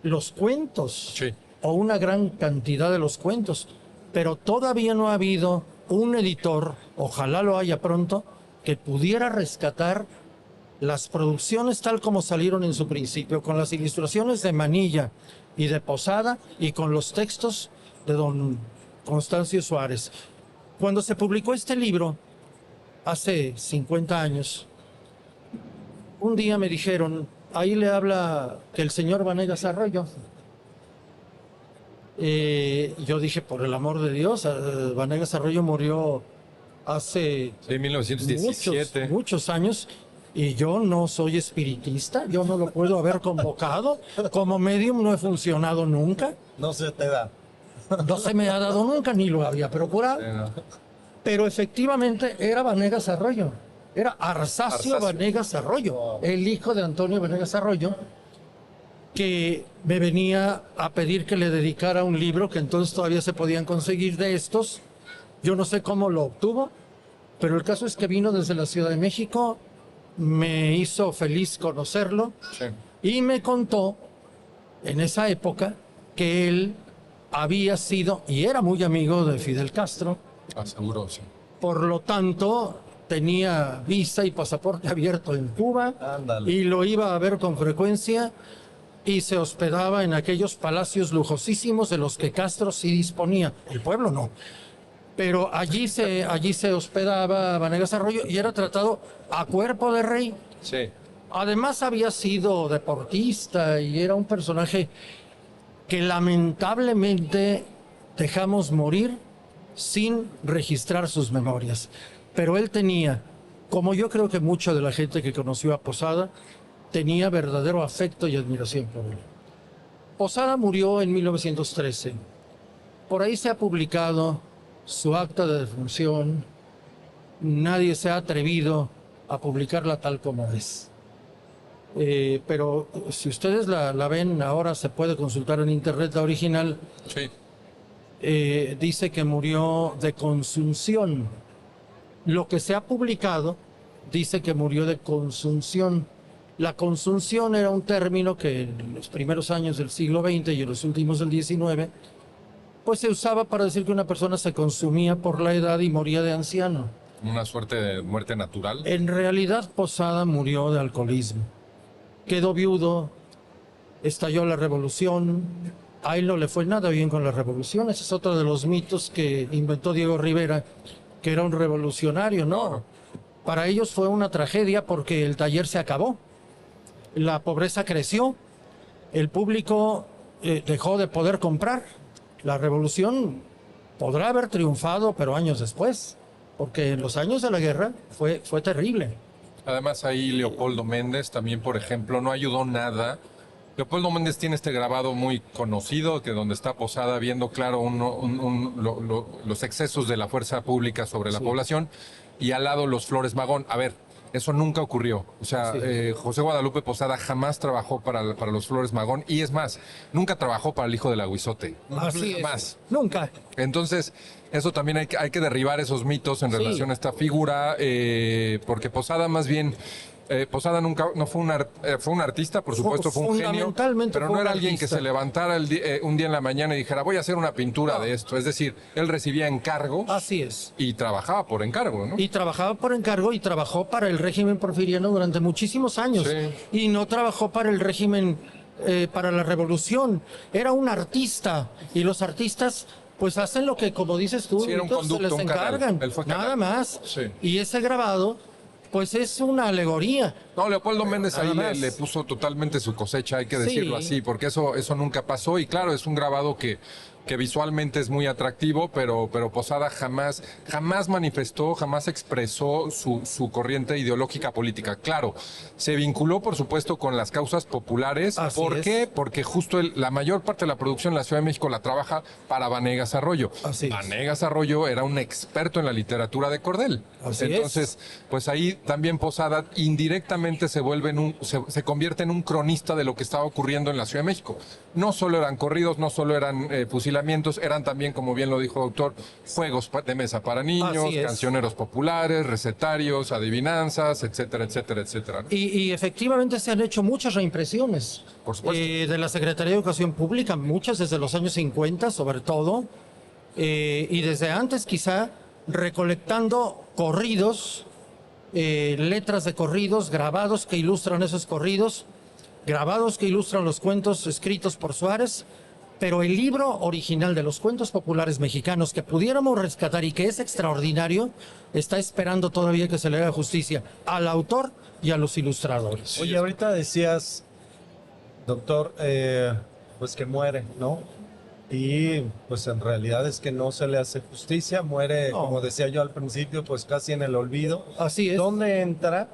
los cuentos Sí. o una gran cantidad de los cuentos, pero todavía no ha habido un editor, ojalá lo haya pronto, que pudiera rescatar las producciones tal como salieron en su principio, con las ilustraciones de Manilla y de Posada y con los textos de don Constancio Suárez. Cuando se publicó este libro, hace 50 años, un día me dijeron, ahí le habla el señor Vanegas Arroyo. Yo dije, por el amor de Dios, Vanegas Arroyo murió hace Sí, 1917. muchos años y yo no soy espiritista, yo no lo puedo haber convocado. Como medium no he funcionado nunca, No se te da. no se me ha dado nunca ni lo había procurado. Sí, no. Pero efectivamente era Vanegas Arroyo. Era Arsacio Arsacio. Vanegas Arroyo, el hijo de Antonio Vanegas Arroyo, que me venía a pedir que le dedicara un libro que entonces todavía se podían conseguir de estos. Yo no sé cómo lo obtuvo, pero el caso es que vino desde la Ciudad de México, me hizo feliz conocerlo Sí. y me contó en esa época que él había sido y era muy amigo de Fidel Castro, Seguro, sí. por lo tanto tenía visa y pasaporte abierto en Cuba Ándale. y lo iba a ver con frecuencia y se hospedaba en aquellos palacios lujosísimos de los que Castro sí disponía, el pueblo no. Pero allí se hospedaba Vanegas Arroyo y era tratado a cuerpo de rey. Sí. Además había sido deportista y era un personaje que lamentablemente dejamos morir sin registrar sus memorias. Pero él tenía, como yo creo que mucha de la gente que conoció a Posada, tenía verdadero afecto y admiración por él. Posada murió en 1913. Por ahí se ha publicado su acta de defunción. Nadie se ha atrevido a publicarla tal como es. Pero si ustedes la ven ahora, se puede consultar en internet la original. Sí. Dice que murió de consunción. Lo que se ha publicado dice que murió de consunción. La consunción era un término que en los primeros años del siglo XX y en los últimos del XIX, pues se usaba para decir que una persona se consumía por la edad y moría de anciano. Una suerte de muerte natural. En realidad, Posada murió de alcoholismo. Quedó viudo, estalló la revolución. A él no le fue nada bien con la revolución. Ese es otro de los mitos que inventó Diego Rivera, que era un revolucionario. No, para ellos fue una tragedia porque el taller se acabó. La pobreza creció, el público dejó de poder comprar. La revolución podrá haber triunfado, pero años después, porque en los años de la guerra fue terrible. Además ahí Leopoldo Méndez también, por ejemplo, no ayudó nada. Leopoldo Méndez tiene este grabado muy conocido, que donde está Posada viendo claro los excesos de la fuerza pública sobre la población y al lado los Flores Magón. A ver, eso nunca ocurrió. O sea, José Guadalupe Posada jamás trabajó para los Flores Magón y es más, nunca trabajó para el hijo del Aguizote. Así Jamás. es. Nunca. Entonces, eso también hay que derribar esos mitos en relación a esta figura, porque Posada más bien, Posada nunca no fue fue un artista, por supuesto, fue un genio, Fundamentalmente pero fue no un era alguien que artista. se levantara un día en la mañana y dijera, voy a hacer una pintura de esto. Es decir, él recibía encargos Así es. y trabajaba por encargo, ¿no? Y trabajaba por encargo y trabajó para el régimen porfiriano durante muchísimos años. Sí. Y no trabajó para el régimen, para la revolución. Era un artista. Y los artistas, pues hacen lo que, como dices tú, Sí, era un Víctor, se conducto, les un canal. encargan. Él fue Nada canal. más. Sí. Y ese grabado, pues es una alegoría. No, Leopoldo Méndez ahí Nada más. le puso totalmente su cosecha, hay que decirlo Sí. así, porque eso nunca pasó. Y claro, es un grabado que visualmente es muy atractivo, pero Posada jamás manifestó, jamás expresó su corriente ideológica política. Claro, se vinculó, por supuesto, con las causas populares. Así ¿Por es. qué? Porque justo la mayor parte de la producción en la Ciudad de México la trabaja para Vanegas Arroyo. Así es. Vanegas Arroyo era un experto en la literatura de cordel. Así es. Entonces, pues ahí también Posada indirectamente se convierte en un cronista de lo que estaba ocurriendo en la Ciudad de México. No solo eran corridos, no solo eran fusilamientos, eran también, como bien lo dijo el doctor, juegos de mesa para niños, Así es. cancioneros populares, recetarios, adivinanzas, etcétera, etcétera, etcétera, ¿no? Y efectivamente se han hecho muchas reimpresiones Por supuesto. de la Secretaría de Educación Pública, muchas desde los años 50 sobre todo, y desde antes quizá recolectando corridos, letras de corridos, grabados que ilustran esos corridos, grabados que ilustran los cuentos escritos por Suárez, pero el libro original de los cuentos populares mexicanos que pudiéramos rescatar y que es extraordinario, está esperando todavía que se le haga justicia al autor y a los ilustradores. Oye, ahorita decías, doctor, pues que muere, ¿no? Y pues en realidad es que no se le hace justicia, muere, No. como decía yo al principio, pues casi en el olvido. Así es. ¿Dónde entra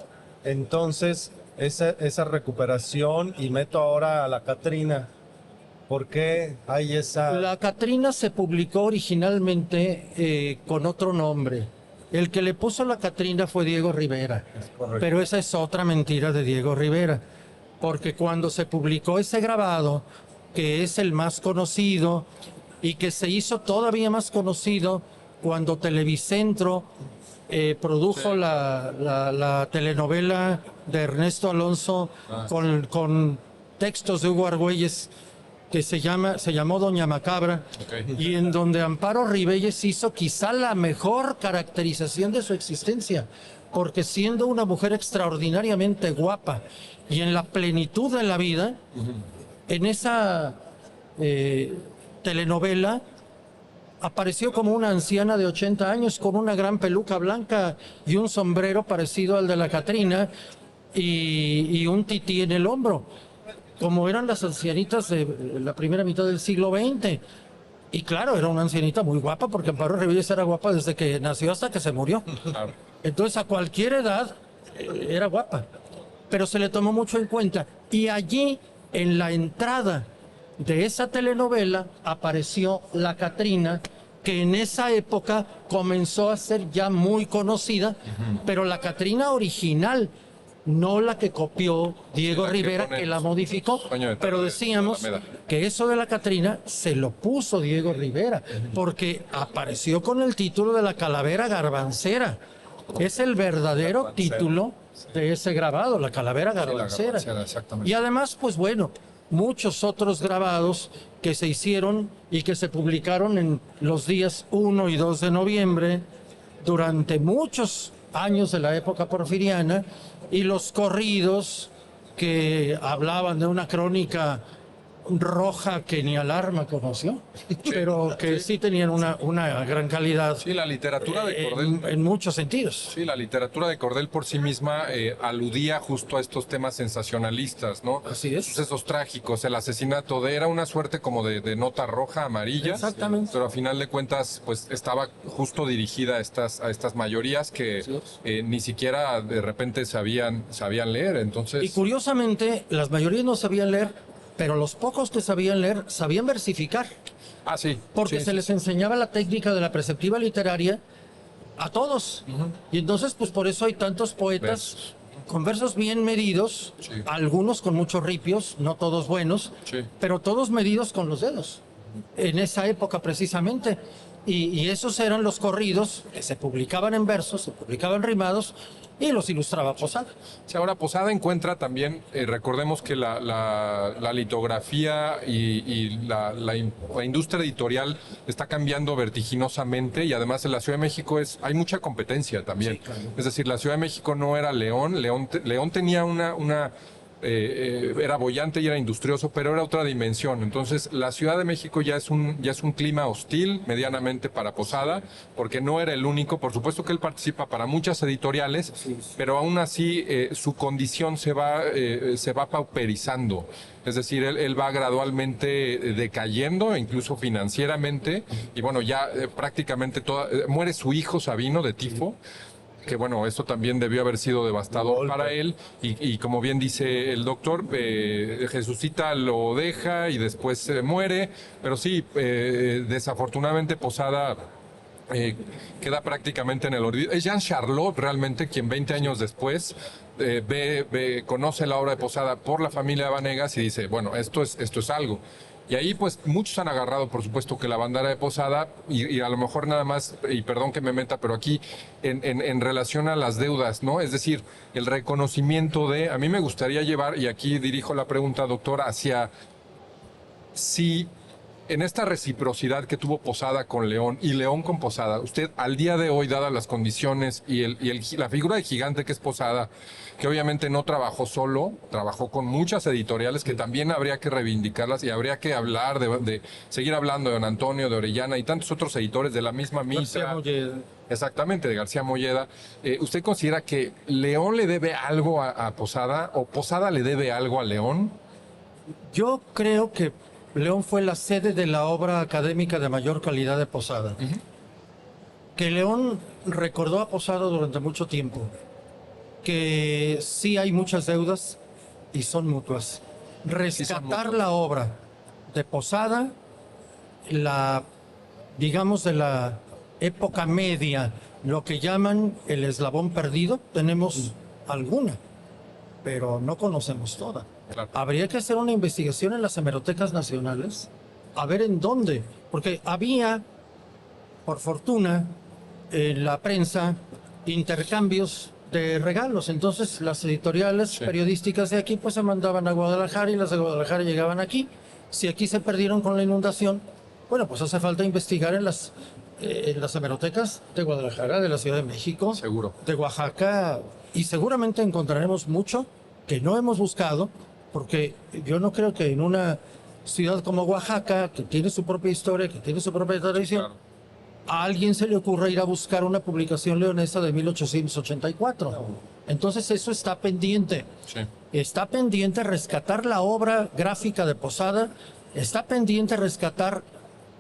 entonces esa recuperación? Y meto ahora a la Catrina. ¿Por qué hay esa...? La Catrina se publicó originalmente con otro nombre. El que le puso la Catrina fue Diego Rivera, pero esa es otra mentira de Diego Rivera, porque cuando se publicó ese grabado, que es el más conocido y que se hizo todavía más conocido cuando Televicentro produjo la telenovela de Ernesto Alonso con textos de Hugo Argüelles, que se llamó Doña Macabra, y en donde Amparo Rivelles hizo quizá la mejor caracterización de su existencia, porque siendo una mujer extraordinariamente guapa y en la plenitud de la vida, en esa telenovela apareció como una anciana de 80 años con una gran peluca blanca y un sombrero parecido al de la Catrina y un tití en el hombro, como eran las ancianitas de la primera mitad del siglo XX. Y claro, era una ancianita muy guapa, porque Amparo Rivelles era guapa desde que nació hasta que se murió. Claro. Entonces, a cualquier edad era guapa, pero se le tomó mucho en cuenta. Y allí, en la entrada de esa telenovela, apareció la Catrina, que en esa época comenzó a ser ya muy conocida, pero la Catrina original, no la que copió Diego Rivera, que la modificó. Pero decíamos que eso de la Catrina se lo puso Diego Rivera, porque apareció con el título de la Calavera Garbancera. Es el verdadero título de ese grabado, la Calavera Garbancera. Y además, pues bueno, muchos otros grabados que se hicieron y que se publicaron en los días 1 y 2 de noviembre durante muchos años de la época porfiriana, y los corridos que hablaban de una crónica roja que ni Alarma conoció, pero que sí tenían una gran calidad. Sí, la literatura de Cordel. En muchos sentidos. Sí, la literatura de Cordel por sí misma aludía justo a estos temas sensacionalistas, ¿no? Así es. Sucesos trágicos, el asesinato era una suerte como de nota roja, amarilla. Exactamente. Pero a final de cuentas, pues estaba justo dirigida a estas mayorías que ni siquiera de repente sabían leer, entonces. Y curiosamente, las mayorías no sabían leer, pero los pocos que sabían leer, sabían versificar. Ah, sí. Porque se les enseñaba la técnica de la preceptiva literaria a todos. Y entonces, pues por eso hay tantos poetas con versos bien medidos, algunos con muchos ripios, no todos buenos, pero todos medidos con los dedos. En esa época precisamente. Y esos eran los corridos que se publicaban en versos, se publicaban rimados, y los ilustraba Posada. Sí, ahora Posada encuentra también, recordemos que la litografía y la industria editorial está cambiando vertiginosamente, y además en la Ciudad de México hay mucha competencia también. Sí, claro. Es decir, la Ciudad de México no era León, León tenía era boyante y era industrioso, pero era otra dimensión. Entonces, la Ciudad de México ya es un clima hostil medianamente para Posada, porque no era el único. Por supuesto que él participa para muchas editoriales, pero aún así su condición se va pauperizando. Es decir, él va gradualmente decayendo, incluso financieramente, y bueno, ya prácticamente muere su hijo Sabino de tifo, que bueno, eso también debió haber sido devastador para él, y como bien dice el doctor, Jesucita lo deja y después muere, pero sí, desafortunadamente Posada queda prácticamente en el olvido. Es Jean Charlot realmente quien 20 años después conoce la obra de Posada por la familia de Vanegas y dice, bueno, esto es algo. Y ahí pues muchos han agarrado, por supuesto, que la bandera de Posada, y a lo mejor nada más, y perdón que me meta, pero aquí en relación a las deudas, ¿no? Es decir, el reconocimiento a mí me gustaría llevar, y aquí dirijo la pregunta, doctor, hacia si en esta reciprocidad que tuvo Posada con León y León con Posada, usted al día de hoy, dadas las condiciones y la figura de gigante que es Posada, que obviamente no trabajó solo, trabajó con muchas editoriales que también habría que reivindicarlas, y habría que hablar de seguir hablando de Don Antonio, de Orellana y tantos otros editores de la misma Mitra. Exactamente, de García Molleda. ¿Usted considera que León le debe algo a Posada, o Posada le debe algo a León? Yo creo que León fue la sede de la obra académica de mayor calidad de Posada. Que León recordó a Posada durante mucho tiempo. Que sí hay muchas deudas y son mutuas. Rescatar la obra de Posada, digamos de la época media lo que llaman el eslabón perdido. Tenemos alguna, pero no conocemos toda. Claro. Habría que hacer una investigación en las hemerotecas nacionales, a ver en dónde, porque había, por fortuna, en la prensa, intercambios de regalos. Entonces las editoriales periodísticas de aquí pues se mandaban a Guadalajara y las de Guadalajara llegaban aquí. Si aquí se perdieron con la inundación, bueno, pues hace falta investigar en las hemerotecas de Guadalajara, de la Ciudad de México, Seguro. de Oaxaca, y seguramente encontraremos mucho que no hemos buscado, porque yo no creo que en una ciudad como Oaxaca, que tiene su propia historia, que tiene su propia tradición, Claro. a alguien se le ocurra ir a buscar una publicación leonesa de 1884. Entonces eso está pendiente. Sí. Está pendiente rescatar la obra gráfica de Posada, está pendiente rescatar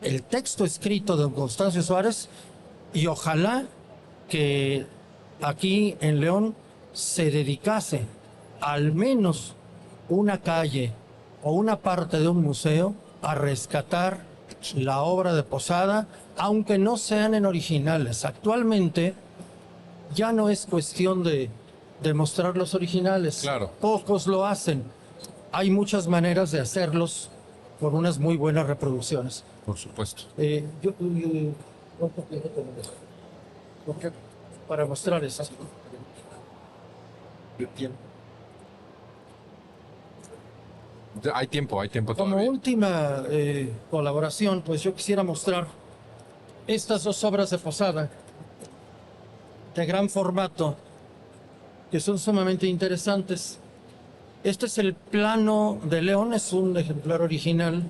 el texto escrito de don Constancio Suárez, y ojalá que aquí en León se dedicase al menos una calle o una parte de un museo a rescatar la obra de Posada, aunque no sean en originales. Actualmente ya no es cuestión de mostrar los originales. Claro. Pocos lo hacen. Hay muchas maneras de hacerlos con unas muy buenas reproducciones. Por supuesto. Para mostrar eso. Hay tiempo Como todavía. última colaboración, pues yo quisiera mostrar estas dos obras de Posada de gran formato, que son sumamente interesantes. Este es el plano de León, es un ejemplar original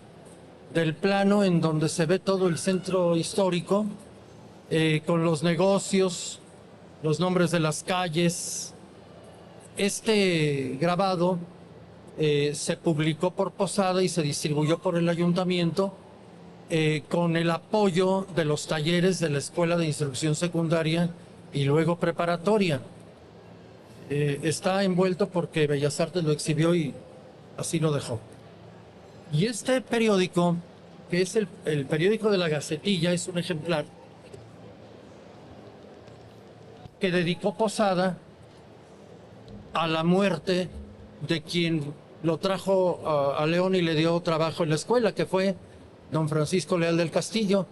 del plano en donde se ve todo el centro histórico, con los negocios, los nombres de las calles. Este grabado se publicó por Posada y se distribuyó por el ayuntamiento con el apoyo de los talleres de la Escuela de Instrucción Secundaria y luego preparatoria. Está envuelto porque Bellas Artes lo exhibió y así lo dejó. Y este periódico, que es el periódico de la Gacetilla, es un ejemplar que dedicó Posada a la muerte de quien lo trajo a León y le dio trabajo en la escuela, que fue don Francisco Leal del Castillo.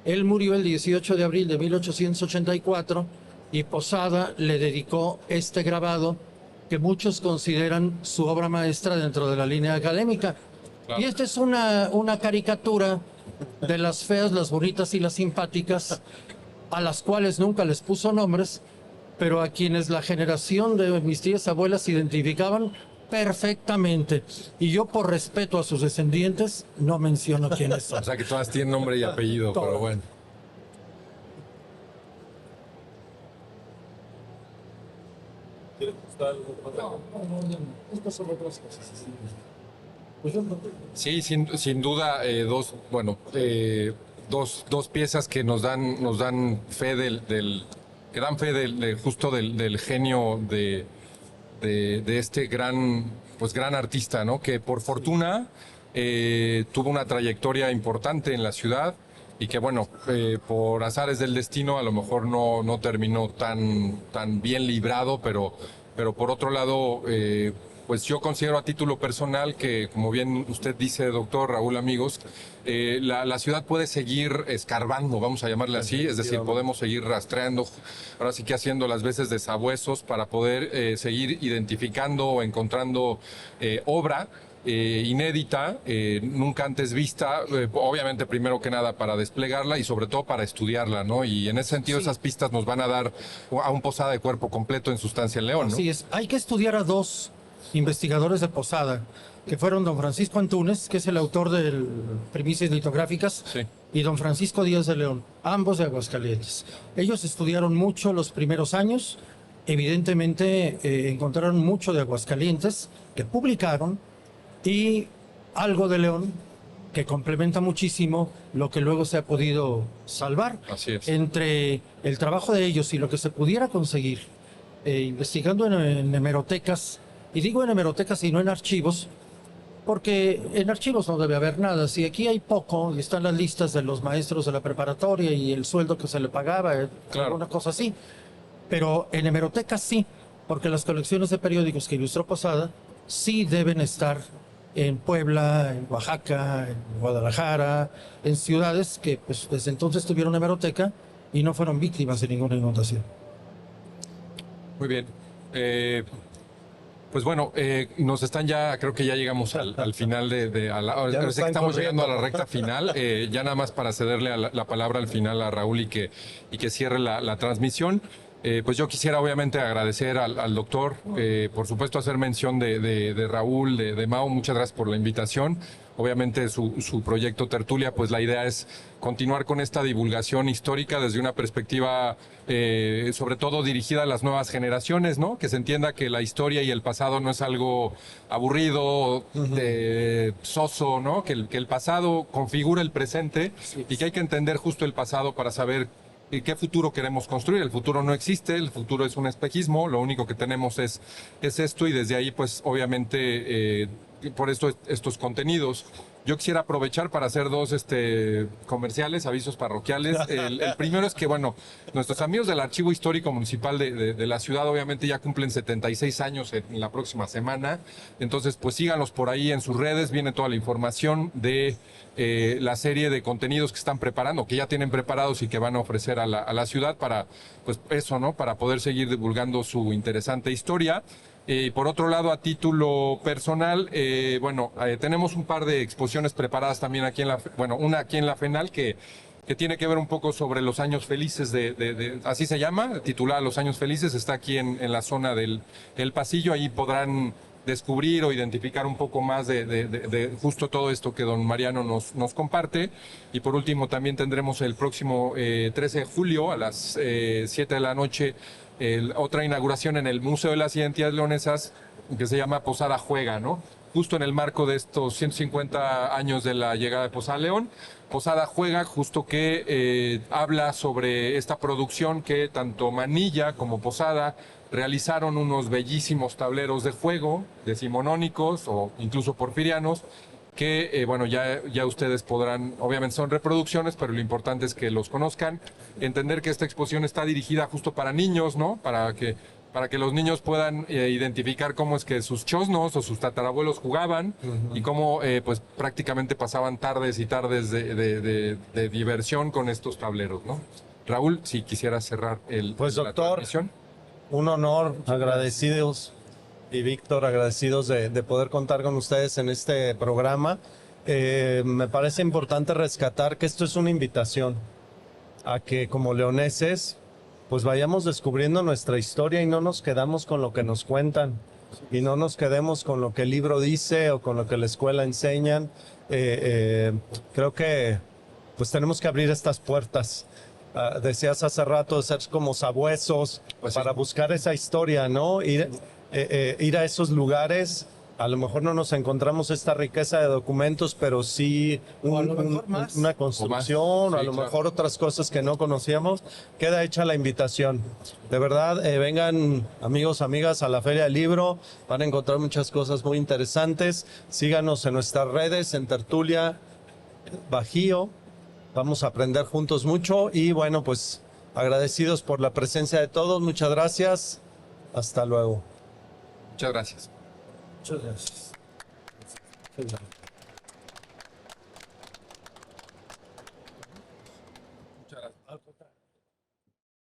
Él murió el 18 de abril de 1884 y Posada le dedicó este grabado que muchos consideran su obra maestra dentro de la línea académica. Claro. Y esta es una caricatura de las feas, las bonitas y las simpáticas, a las cuales nunca les puso nombres, pero a quienes la generación de mis tías abuelas identificaban perfectamente. Y yo, por respeto a sus descendientes, no menciono quiénes son. O sea que todas tienen nombre y apellido, Todo. pero bueno. Estas son otras cosas. Sí, sin duda, dos piezas que nos dan fe que dan fe justo del genio de este gran artista, ¿no? Que por fortuna tuvo una trayectoria importante en la ciudad y que, bueno, por azares del destino a lo mejor no terminó tan bien librado, pero por otro lado, pues yo considero a título personal que, como bien usted dice, doctor Raúl, amigos, la ciudad puede seguir escarbando, vamos a llamarle así, es decir, podemos seguir rastreando, ahora sí que haciendo las veces de sabuesos para poder seguir identificando o encontrando obra inédita, nunca antes vista, obviamente primero que nada para desplegarla y sobre todo para estudiarla, ¿no? Y en ese sentido esas pistas nos van a dar a un Posada de cuerpo completo en Sustancia en León, ¿no? Así es, hay que estudiar a dos investigadores de Posada, que fueron don Francisco Antúnez, que es el autor de Primicias Litográficas, Sí. y don Francisco Díaz de León, ambos de Aguascalientes. Ellos estudiaron mucho los primeros años, evidentemente encontraron mucho de Aguascalientes, que publicaron, y algo de León, que complementa muchísimo lo que luego se ha podido salvar. Así es. Entre el trabajo de ellos y lo que se pudiera conseguir investigando en hemerotecas, y digo en hemerotecas y no en archivos, Porque en archivos no debe haber nada. Si aquí hay poco, y están las listas de los maestros de la preparatoria y el sueldo que se le pagaba, Claro. alguna cosa así. Pero en hemeroteca sí, porque las colecciones de periódicos que ilustró Posada sí deben estar en Puebla, en Oaxaca, en Guadalajara, en ciudades que pues, desde entonces tuvieron hemeroteca y no fueron víctimas de ninguna inundación. Muy bien. Pues bueno, nos están ya, creo que ya llegamos al final ahora Ya nos sé que están estamos llegando a la corriendo. recta final. Ya nada más para cederle la palabra al final a Raúl y que cierre la transmisión. Pues yo quisiera obviamente agradecer al doctor, por supuesto hacer mención de Raúl, de Mau, muchas gracias por la invitación. Obviamente su proyecto Tertulia, pues la idea es continuar con esta divulgación histórica desde una perspectiva sobre todo dirigida a las nuevas generaciones, ¿no? Que se entienda que la historia y el pasado no es algo aburrido, soso, ¿no? Que el pasado configura el presente y que hay que entender justo el pasado para saber qué futuro queremos construir. El futuro no existe, el futuro es un espejismo, lo único que tenemos es esto y desde ahí pues obviamente por esto estos contenidos. Yo quisiera aprovechar para hacer dos comerciales, avisos parroquiales. El primero es que, bueno, nuestros amigos del Archivo Histórico Municipal de la ciudad obviamente ya cumplen 76 años en la próxima semana. Entonces, pues síganlos por ahí en sus redes, viene toda la información de la serie de contenidos que están preparando, que ya tienen preparados y que van a ofrecer a la ciudad para, pues eso, ¿no? Para poder seguir divulgando su interesante historia. Por otro lado, a título personal, tenemos un par de exposiciones preparadas también aquí una aquí en la FENAL que tiene que ver un poco sobre los años felices así se llama, titulada Los Años Felices, está aquí en la zona del pasillo, ahí podrán descubrir o identificar un poco más de justo todo esto que don Mariano nos comparte. Y por último, también tendremos el próximo 13 de julio a las 7 de la noche otra inauguración en el Museo de las Identidades Leonesas que se llama Posada Juega, ¿no? Justo en el marco de estos 150 años de la llegada de Posada León. Posada Juega, justo que habla sobre esta producción que tanto Manilla como Posada realizaron unos bellísimos tableros de juego decimonónicos o incluso porfirianos que, ya ustedes podrán, obviamente son reproducciones, pero lo importante es que los conozcan, entender que esta exposición está dirigida justo para niños, ¿no? Para que los niños puedan identificar cómo es que sus chosnos o sus tatarabuelos jugaban y cómo pues prácticamente pasaban tardes y tardes de diversión con estos tableros, ¿no? Raúl, si quisieras cerrar Pues la doctor, transmisión. un honor, agradecidos, y Víctor, agradecidos de poder contar con ustedes en este programa. Me parece importante rescatar que esto es una invitación a que como leoneses pues vayamos descubriendo nuestra historia y no nos quedamos con lo que nos cuentan y no nos quedemos con lo que el libro dice o con lo que la escuela enseñan. Creo que pues tenemos que abrir estas puertas. Decías hace rato de ser como sabuesos Pues sí. para buscar esa historia, ¿no? Ir a esos lugares. A lo mejor no nos encontramos esta riqueza de documentos, pero sí O a lo mejor más. una construcción, O más. a Sí, lo claro. mejor otras cosas que no conocíamos. Queda hecha la invitación. De verdad, vengan amigos, amigas a la Feria del Libro. Van a encontrar muchas cosas muy interesantes. Síganos en nuestras redes, en Tertulia Bajío. Vamos a aprender juntos mucho y bueno, pues agradecidos por la presencia de todos. Muchas gracias. Hasta luego. Muchas gracias. Muchas gracias. Muchas gracias.